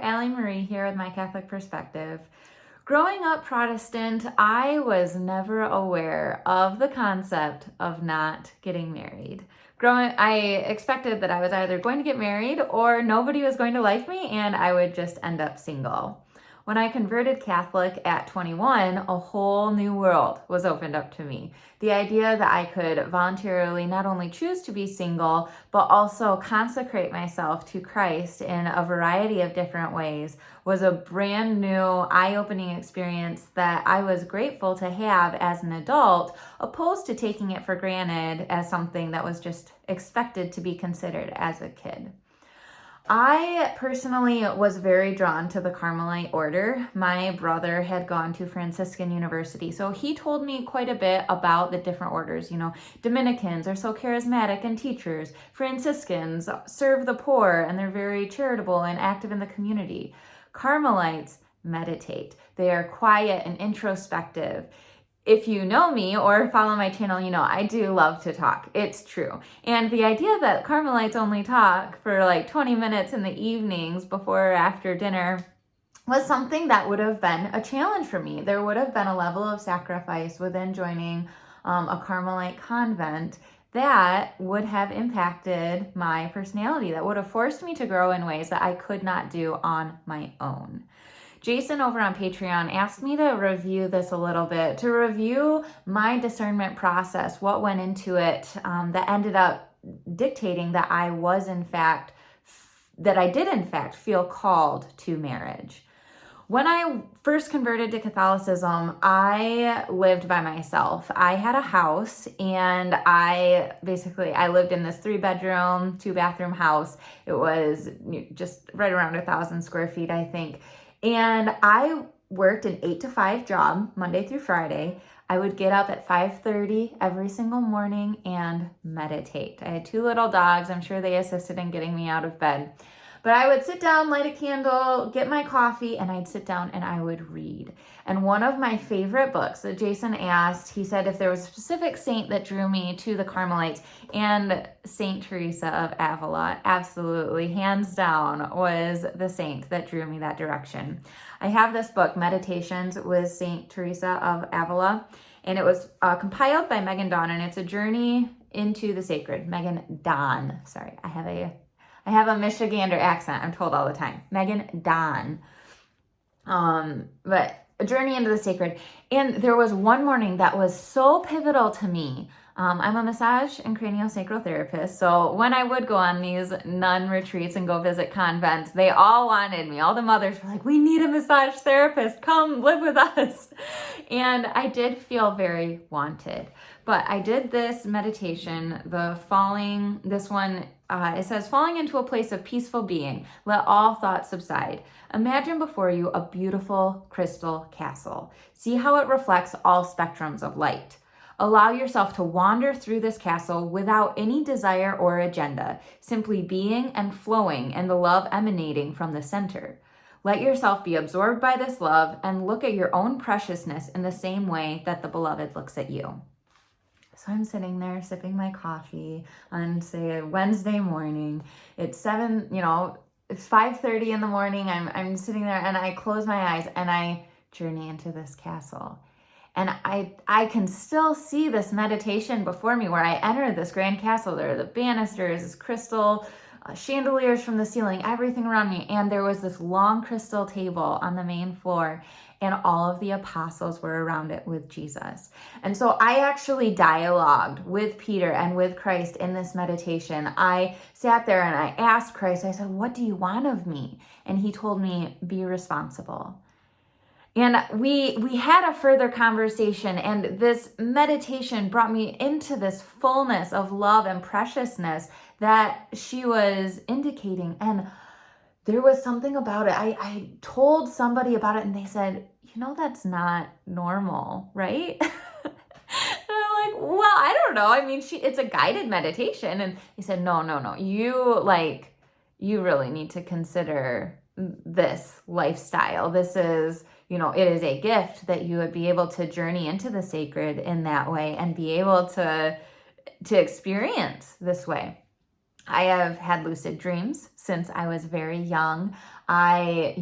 Allie Marie here with My Catholic Perspective. Growing up Protestant, I was never aware of the concept of not getting married. I expected that I was either going to get married or nobody was going to like me and I would just end up single. When I converted Catholic at 21, a whole new world was opened up to me. The idea that I could voluntarily not only choose to be single, but also consecrate myself to Christ in a variety of different ways was a brand new, eye-opening experience that I was grateful to have as an adult, opposed to taking it for granted as something that was just expected to be considered as a kid. I personally was very drawn to the Carmelite order. My brother had gone to Franciscan University, so he told me quite a bit about the different orders. Dominicans are so charismatic and teachers. Franciscans serve the poor, and they're very charitable and active in the community. Carmelites meditate. They are quiet and introspective. If you know me or follow my channel, I do love to talk. It's true. And the idea that Carmelites only talk for like 20 minutes in the evenings before or after dinner was something that would have been a challenge for me. There would have been a level of sacrifice within joining a Carmelite convent that would have impacted my personality, that would have forced me to grow in ways that I could not do on my own. Jason over on Patreon asked me to review this a little bit, to review my discernment process, what went into it that ended up dictating that I did in fact feel called to marriage. When I first converted to Catholicism, I lived by myself. I had a house and I lived in this 3-bedroom, 2-bathroom house. It was just right around 1,000 square feet, I think. And I worked an 8-to-5 job, Monday through Friday. I would get up at 5:30 every single morning and meditate. I had 2 little dogs. I'm sure they assisted in getting me out of bed. But I would sit down, light a candle, get my coffee, and I'd sit down and I would read. And one of my favorite books that Jason asked, he said if there was a specific saint that drew me to the Carmelites, and Saint Teresa of Avila, absolutely, hands down, was the saint that drew me that direction. I have this book, Meditations with Saint Teresa of Avila, and it was compiled by Megan Dawn, and it's a journey into the sacred. Megan Dawn, sorry, I have a Michigander accent, I'm told all the time. Megan Dawn. But a journey into the sacred. And there was one morning that was so pivotal to me. I'm a massage and craniosacral therapist. So when I would go on these nun retreats and go visit convents, they all wanted me. All the mothers were like, we need a massage therapist. Come live with us. And I did feel very wanted. But I did this meditation, it says, falling into a place of peaceful being, let all thoughts subside. Imagine before you a beautiful crystal castle. See how it reflects all spectrums of light. Allow yourself to wander through this castle without any desire or agenda, simply being and flowing and the love emanating from the center. Let yourself be absorbed by this love and look at your own preciousness in the same way that the beloved looks at you. So I'm sitting there sipping my coffee on, say, a Wednesday morning. It's 5:30 in the morning. I'm sitting there and I close my eyes and I journey into this castle. And I can still see this meditation before me where I enter this grand castle. There are the banisters, this crystal chandeliers from the ceiling, everything around me. And there was this long crystal table on the main floor, and all of the apostles were around it with Jesus. And so I actually dialogued with Peter and with Christ in this meditation. I sat there and I asked Christ, I said, what do you want of me? And he told me, be responsible. And we had a further conversation, and this meditation brought me into this fullness of love and preciousness that she was indicating. And there was something about it. I told somebody about it and they said, that's not normal, right? And I'm like, well, I don't know. I mean, it's a guided meditation. And they said, no. You really need to consider this lifestyle. This is, it is a gift that you would be able to journey into the sacred in that way and be able to experience this way. I have had lucid dreams since I was very young. I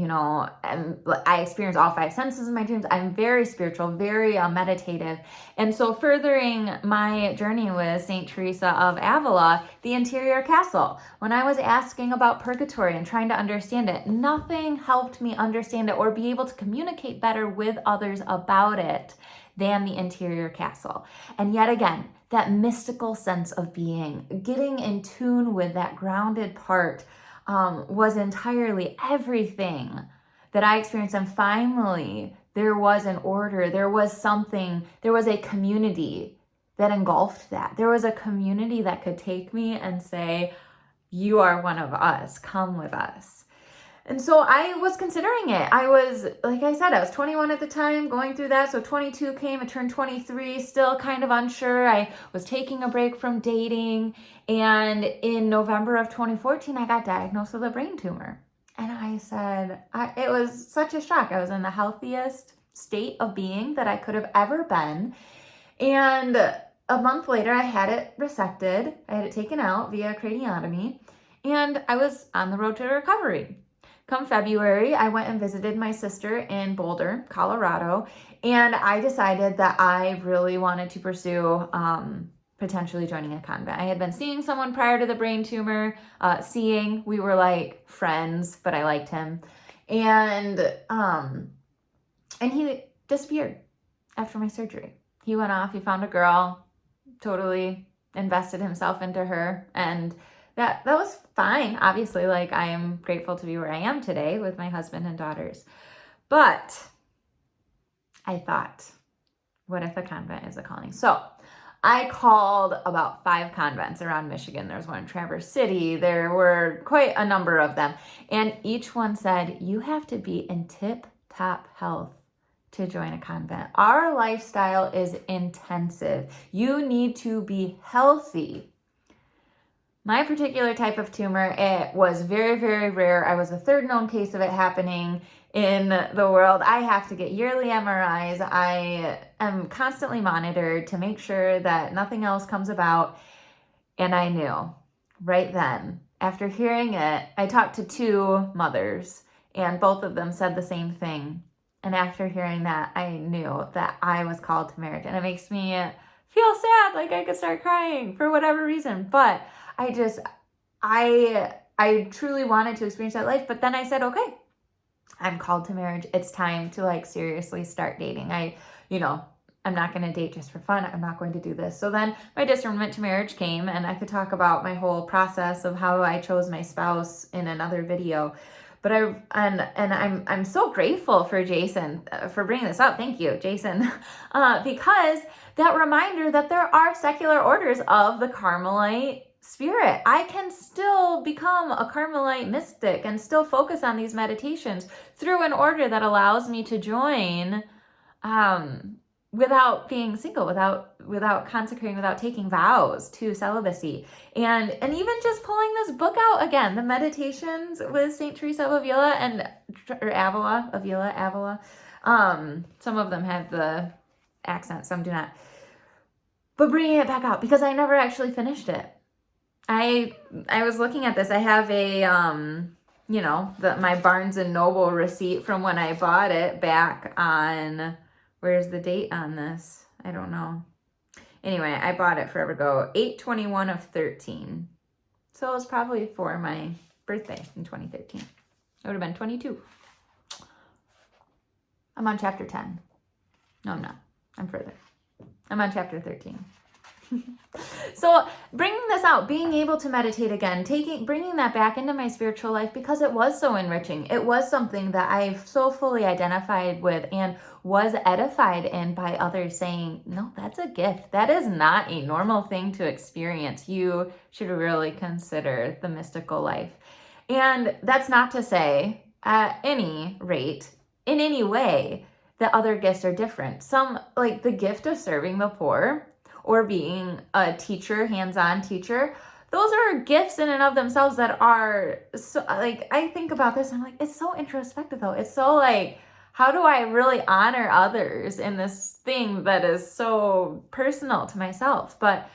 experience all five senses in my dreams. I'm very spiritual, very meditative. And so furthering my journey with St. Teresa of Avila, the interior castle, when I was asking about purgatory and trying to understand it, nothing helped me understand it or be able to communicate better with others about it than the interior castle. And yet again, that mystical sense of being, getting in tune with that grounded part was entirely everything that I experienced. And finally, there was an order, there was something, there was a community that engulfed that. There was a community that could take me and say, you are one of us, come with us. And so I was considering it. I was, like I said, I was 21 at the time going through that. So 22 came, I turned 23, still kind of unsure. I was taking a break from dating. And in November of 2014, I got diagnosed with a brain tumor. And I said, it was such a shock. I was in the healthiest state of being that I could have ever been. And a month later, I had it resected. I had it taken out via craniotomy. And I was on the road to recovery. Come February, I went and visited my sister in Boulder, Colorado, and I decided that I really wanted to pursue potentially joining a convent. I had been seeing someone prior to the brain tumor, we were like friends, but I liked him. And he disappeared after my surgery. He went off, he found a girl, totally invested himself into her, and that was fine. Obviously, like, I am grateful to be where I am today with my husband and daughters. But I thought, what if a convent is a calling? So I called about 5 convents around Michigan. There was one in Traverse City. There were quite a number of them. And each one said, you have to be in tip-top health to join a convent. Our lifestyle is intensive. You need to be healthy. My particular type of tumor, it was very, very rare. I was the 3rd known case of it happening in the world. I have to get yearly MRIs. I am constantly monitored to make sure that nothing else comes about. And I knew right then, after hearing it, I talked to 2 mothers and both of them said the same thing. And after hearing that, I knew that I was called to marriage. And it makes me feel sad, like I could start crying for whatever reason. But I truly wanted to experience that life. But then I said, okay, I'm called to marriage. It's time to like seriously start dating. I'm not going to date just for fun. I'm not going to do this. So then my discernment to marriage came, and I could talk about my whole process of how I chose my spouse in another video. But I'm so grateful for Jason for bringing this up. Thank you, Jason, because that reminder that there are secular orders of the Carmelite spirit. I can still become a Carmelite mystic and still focus on these meditations through an order that allows me to join without being single, without consecrating, without taking vows to celibacy. And even just pulling this book out again, the Meditations with St. Teresa of Avila Avila. Some of them have the accent, some do not. But bringing it back out, because I never actually finished it. I was looking at this. I have a, my Barnes and Noble receipt from when I bought it back on, where's the date on this? I don't know. Anyway, I bought it forever ago, 8/21 of 13. So it was probably for my birthday in 2013. I would have been 22. I'm on chapter 10. No, I'm not. I'm further. I'm on chapter 13. So bringing this out, being able to meditate again, bringing that back into my spiritual life, because it was so enriching. It was something that I so fully identified with and was edified in by others saying, no, that's a gift. That is not a normal thing to experience. You should really consider the mystical life. And that's not to say, at any rate, in any way, that other gifts are different. Some, like the gift of serving the poor, or being a teacher, hands-on teacher, those are gifts in and of themselves that are so, like, I think about this and I'm like, it's so introspective though. It's so like, how do I really honor others in this thing that is so personal to myself? But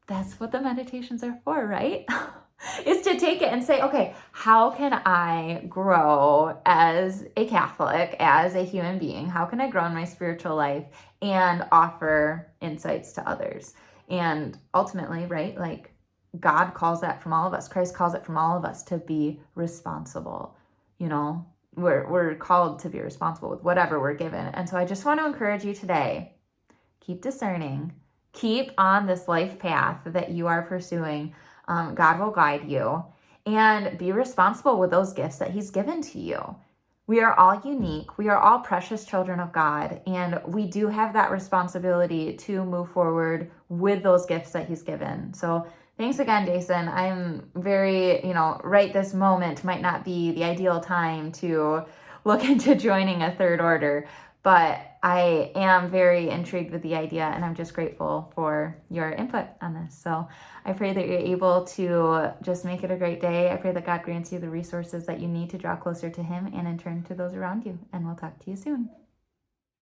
that's what the meditations are for, right? is to take it and say, okay, how can I grow as a Catholic, as a human being? How can I grow in my spiritual life and offer insights to others? And ultimately, right, like God calls that from all of us. Christ calls it from all of us to be responsible. You know, we're called to be responsible with whatever we're given. And so I just want to encourage you today, keep discerning, keep on this life path that you are pursuing. God will guide you, and be responsible with those gifts that he's given to you. We are all unique. We are all precious children of God, and we do have that responsibility to move forward with those gifts that he's given. So thanks again, Jason. I'm very, right this moment might not be the ideal time to look into joining a third order, but I am very intrigued with the idea, and I'm just grateful for your input on this. So I pray that you're able to just make it a great day. I pray that God grants you the resources that you need to draw closer to him and in turn to those around you. And we'll talk to you soon.